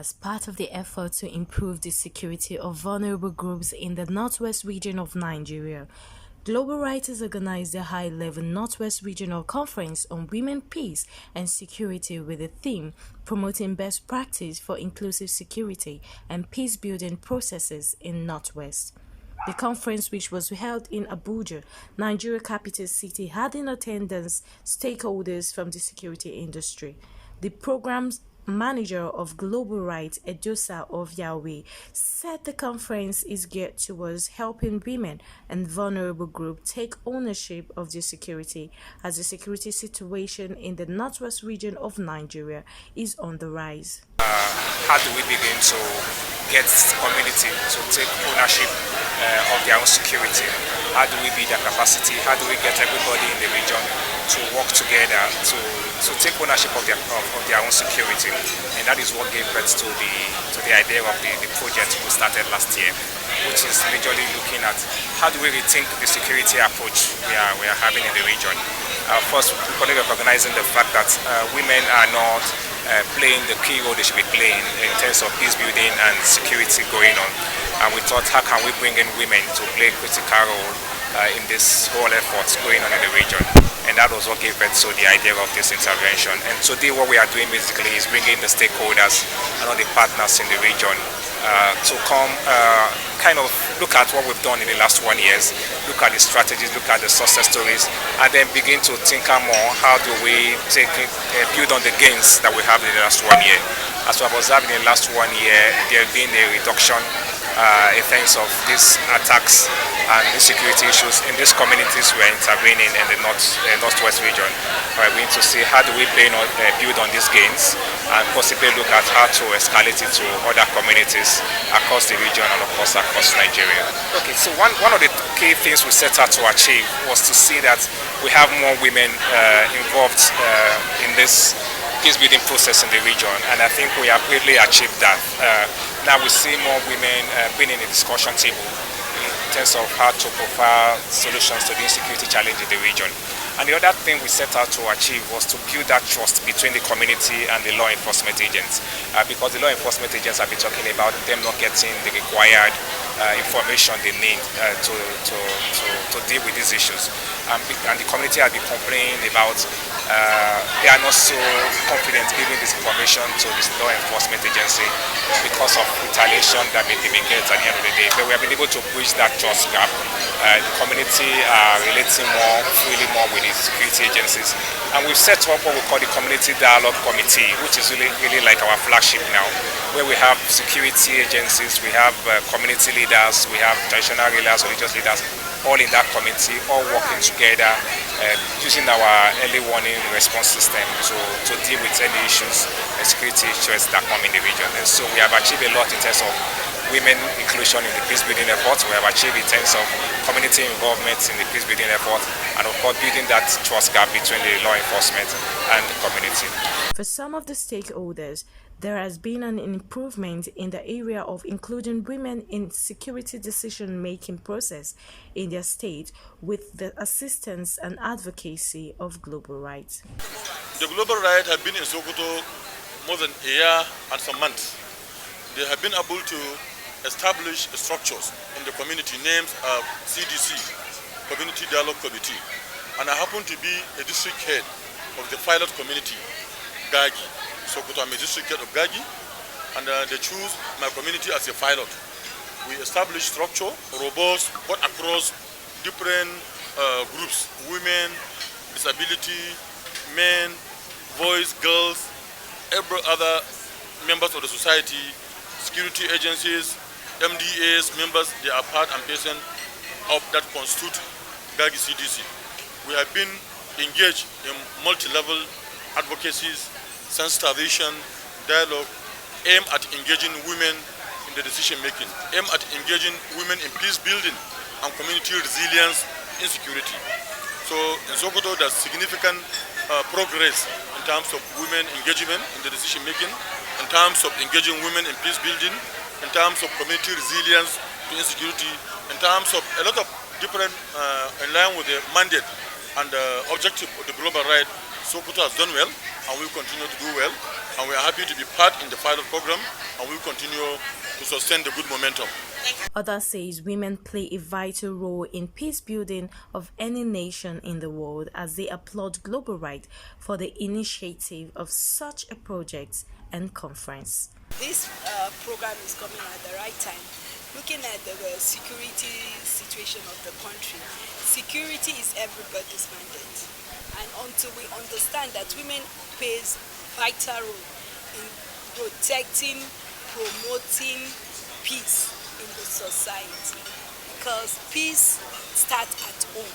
as part of the effort to improve the security of vulnerable groups in the Northwest region of Nigeria. Global Writers organized a high-level Northwest Regional Conference on Women, Peace and Security with the theme Promoting Best Practice for Inclusive Security and Peace-Building Processes in Northwest. The conference, which was held in Abuja, Nigeria capital city, had in attendance stakeholders from the security industry. The program's manager of Global Rights, Edosa of Yahweh, said the conference is geared towards helping women and vulnerable groups take ownership of their security, as the security situation in the Northwest region of Nigeria is on the rise. How do we begin to get the community to take ownership of their own security? How do we build their capacity? How do we get everybody in the region to work together to take ownership of their own security? And that is what gave birth to the idea of the project we started last year, which is majorly looking at how do we rethink the security approach we are having in the region. First, we're recognizing the fact that women are not playing the key role they should be playing in terms of peace building and security going on. And we thought, how can we bring in women to play a critical role in this whole effort going on in the region? And that was what gave birth to the idea of this intervention. And today what we are doing basically is bringing the stakeholders and all the partners in the region to come kind of look at what we've done in the last 1 year, look at the strategies, look at the success stories, and then begin to think more, how do we build on the gains that we have in the last 1 year. As we have observed in the last 1 year, there have been a reduction in terms of these attacks and insecurity issues in these communities we are intervening in the Northwest region. We're going to see how do we build on these gains and possibly look at how to escalate it to other communities across the region and of course across Nigeria. Okay, so one of the key things we set out to achieve was to see that we have more women involved in this peace building process in the region, and I think we have really achieved that. Now we see more women being in the discussion table in terms of how to provide solutions to the insecurity challenge in the region. And the other thing we set out to achieve was to build that trust between the community and the law enforcement agents, because the law enforcement agents have been talking about them not getting the required information they need to deal with these issues. And the community has been complaining about they are not so confident giving this information to this law enforcement agency because of retaliation that they may get at the end of the day. But we have been able to bridge that trust gap. The community are relating more freely more with the security agencies, and we've set up what we call the Community Dialogue Committee, which is really like our flagship now, where we have security agencies, we have community leaders, we have traditional leaders, religious leaders, all in that committee, all working together, using our early warning response system to deal with any issues and security threats that come in the region. And so we have achieved a lot in terms of women inclusion in the peace building effort. We have achieved in terms of community involvement in the peace building effort, and of course building that trust gap between the law enforcement and the community. For some of the stakeholders, there has been an improvement in the area of including women in security decision-making process in their state with the assistance and advocacy of Global Rights. The Global Rights have been in Sokoto more than a year and some months. They have been able to establish structures in the community named CDC, Community Dialogue Committee. And I happen to be a district head of the pilot community, Gagi. Sokoto, I'm a district head of Gagi, and they choose my community as a pilot. We establish structure, robust, but across different groups, women, disability, men, boys, girls, every other members of the society, security agencies, MDAs, members, they are part and parcel of that constitute Gagi CDC. We have been engaged in multi-level advocacies, sensitization, dialogue, aim at engaging women in the decision making, aim at engaging women in peace building and community resilience in security. So in Sokoto, there's significant progress in terms of women engagement in the decision making, in terms of engaging women in peace building, in terms of community resilience to insecurity, in terms of a lot of different in line with the mandate and objective of the Global Right. Sokoto has done well and will continue to do well. and we are happy to be part in the pilot program, and we'll continue to sustain the good momentum. Others says women play a vital role in peace building of any nation in the world, as they applaud Global Right for the initiative of such a project and conference. This program is coming at the right time. Looking at the security situation of the country, security is everybody's mandate. And until we understand that women plays vital role in protecting, promoting peace in the society, because peace starts at home.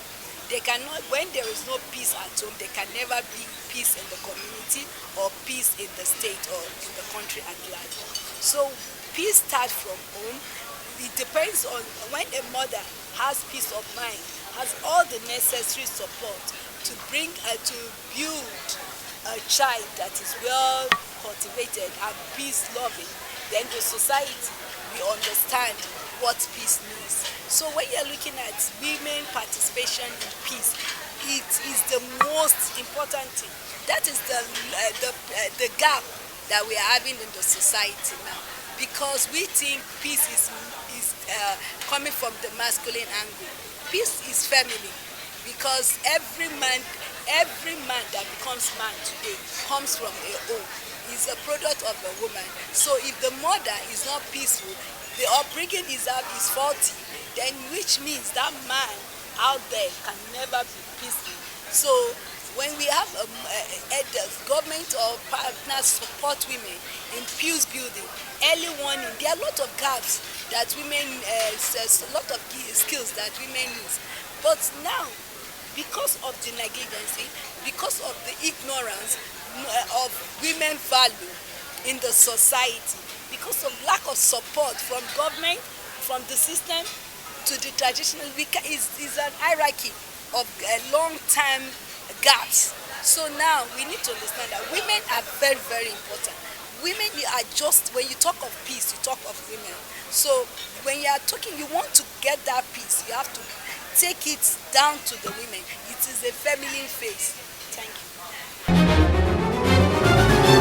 They cannot, when there is no peace at home, there can never be peace in the community or peace in the state or in the country at large. So peace starts from home. It depends on when a mother has peace of mind, has all the necessary support to bring to build a child that is well cultivated and peace loving, then the society will understand what peace means. So when you're looking at women participation in peace, it is the most important thing. That is the gap that we are having in the society now, because we think peace is coming from the masculine angle. Peace is feminine, because every man that becomes man today comes from a home. Is a product of a woman. So if the mother is not peaceful, the upbringing is faulty, then which means that man out there can never be peaceful. So when we have elders, government or partners support women in peace building, early warning, there are a lot of gaps that women, a lot of skills that women use. But now, because of the negligence, because of the ignorance of women value in the society, because of lack of support from government, from the system to the traditional, is an hierarchy of long-term gaps. So now we need to understand that women are very, very important. Women are just, when you talk of peace, you talk of women. So when you are talking, you want to get that peace, you have to take it down to the women. It is a feminine face.